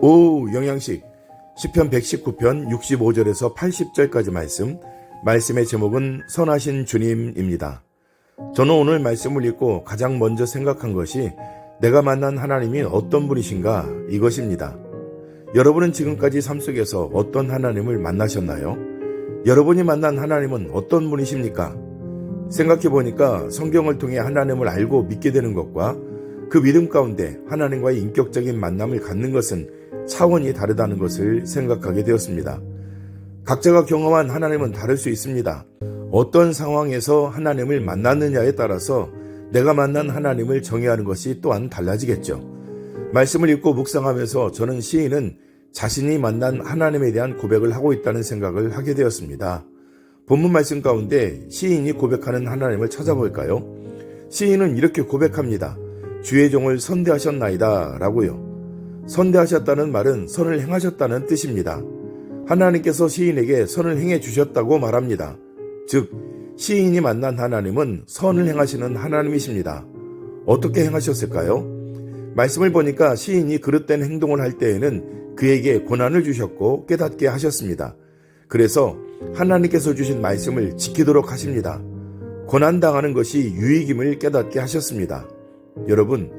오후 영양식 시편 119편 65절에서 80절까지 말씀의 제목은 선하신 주님입니다. 저는 오늘 말씀을 읽고 가장 먼저 생각한 것이 내가 만난 하나님이 어떤 분이신가 이것입니다. 여러분은 지금까지 삶 속에서 어떤 하나님을 만나셨나요? 여러분이 만난 하나님은 어떤 분이십니까? 생각해 보니까 성경을 통해 하나님을 알고 믿게 되는 것과 그 믿음 가운데 하나님과의 인격적인 만남을 갖는 것은 차원이 다르다는 것을 생각하게 되었습니다. 각자가 경험한 하나님은 다를 수 있습니다. 어떤 상황에서 하나님을 만났느냐에 따라서 내가 만난 하나님을 정의하는 것이 또한 달라지겠죠. 말씀을 읽고 묵상하면서 저는 시인은 자신이 만난 하나님에 대한 고백을 하고 있다는 생각을 하게 되었습니다. 본문 말씀 가운데 시인이 고백하는 하나님을 찾아볼까요? 시인은 이렇게 고백합니다. 주의 종을 선대하셨나이다 라고요. 선대하셨다는 말은 선을 행하셨다는 뜻입니다. 하나님께서 시인에게 선을 행해 주셨다고 말합니다. 즉 시인이 만난 하나님은 선을 행하시는 하나님이십니다. 어떻게 행하셨을까요? 말씀을 보니까 시인이 그릇된 행동을 할 때에는 그에게 고난을 주셨고 깨닫게 하셨습니다. 그래서 하나님께서 주신 말씀을 지키도록 하십니다. 고난당하는 것이 유익임을 깨닫게 하셨습니다. 여러분,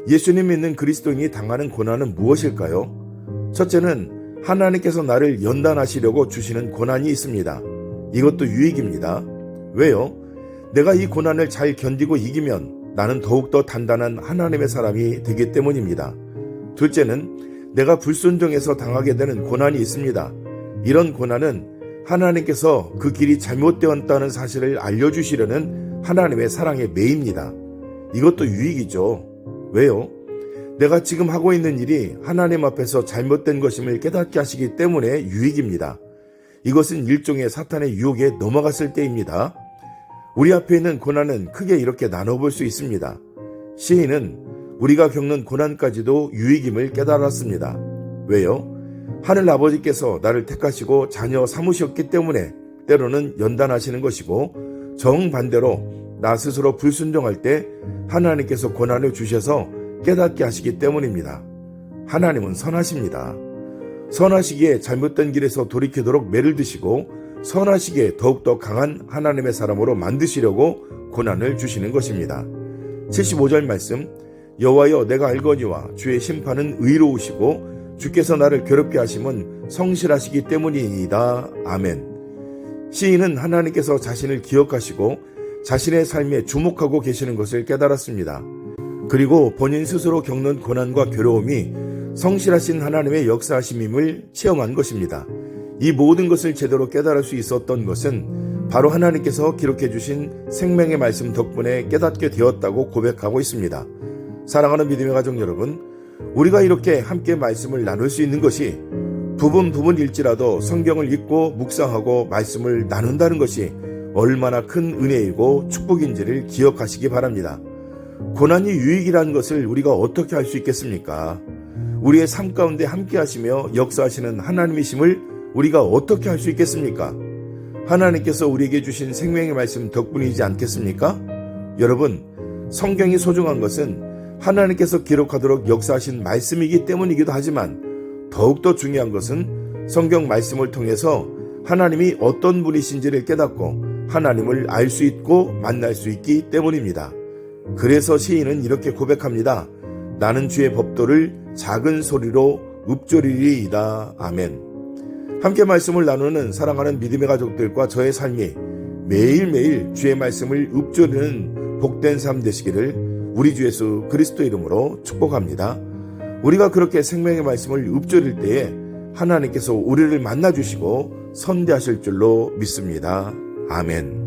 예수님 믿는 그리스도인이 당하는 고난은 무엇일까요? 첫째는 하나님께서 나를 연단하시려고 주시는 고난이 있습니다. 이것도 유익입니다. 왜요? 내가 이 고난을 잘 견디고 이기면 나는 더욱더 단단한 하나님의 사람이 되기 때문입니다. 둘째는 내가 불순종해서 당하게 되는 고난이 있습니다. 이런 고난은 하나님께서 그 길이 잘못되었다는 사실을 알려주시려는 하나님의 사랑의 매입니다. 이것도 유익이죠. 왜요? 내가 지금 하고 있는 일이 하나님 앞에서 잘못된 것임을 깨닫게 하시기 때문에 유익입니다. 이것은 일종의 사탄의 유혹에 넘어갔을 때입니다. 우리 앞에 있는 고난은 크게 이렇게 나눠볼 수 있습니다. 시인은 우리가 겪는 고난까지도 유익임을 깨달았습니다. 왜요? 하늘 아버지께서 나를 택하시고 자녀 삼으셨기 때문에 때로는 연단하시는 것이고, 정반대로 나 스스로 불순종할 때 하나님께서 고난을 주셔서 깨닫게 하시기 때문입니다. 하나님은 선하십니다. 선하시기에 잘못된 길에서 돌이키도록 매를 드시고, 선하시기에 더욱더 강한 하나님의 사람으로 만드시려고 고난을 주시는 것입니다. 75절 말씀, 여호와여 내가 알거니와 주의 심판은 의로우시고 주께서 나를 괴롭게 하심은 성실하시기 때문이니이다. 아멘. 시인은 하나님께서 자신을 기억하시고 자신의 삶에 주목하고 계시는 것을 깨달았습니다. 그리고 본인 스스로 겪는 고난과 괴로움이 성실하신 하나님의 역사하심임을 체험한 것입니다. 이 모든 것을 제대로 깨달을 수 있었던 것은 바로 하나님께서 기록해 주신 생명의 말씀 덕분에 깨닫게 되었다고 고백하고 있습니다. 사랑하는 믿음의 가족 여러분, 우리가 이렇게 함께 말씀을 나눌 수 있는 것이 부분일지라도 성경을 읽고 묵상하고 말씀을 나눈다는 것이 얼마나 큰 은혜이고 축복인지를 기억하시기 바랍니다. 고난이 유익이라는 것을 우리가 어떻게 알 수 있겠습니까? 우리의 삶 가운데 함께 하시며 역사하시는 하나님이심을 우리가 어떻게 알 수 있겠습니까? 하나님께서 우리에게 주신 생명의 말씀 덕분이지 않겠습니까? 여러분, 성경이 소중한 것은 하나님께서 기록하도록 역사하신 말씀이기 때문이기도 하지만 더욱더 중요한 것은 성경 말씀을 통해서 하나님이 어떤 분이신지를 깨닫고 하나님을 알 수 있고 만날 수 있기 때문입니다. 그래서 시인은 이렇게 고백합니다. 나는 주의 법도를 작은 소리로 읊조리리이다. 아멘. 함께 말씀을 나누는 사랑하는 믿음의 가족들과 저의 삶이 매일매일 주의 말씀을 읊조리는 복된 삶 되시기를 우리 주 예수 그리스도 이름으로 축복합니다. 우리가 그렇게 생명의 말씀을 읊조릴 때에 하나님께서 우리를 만나주시고 선대하실 줄로 믿습니다. 아멘.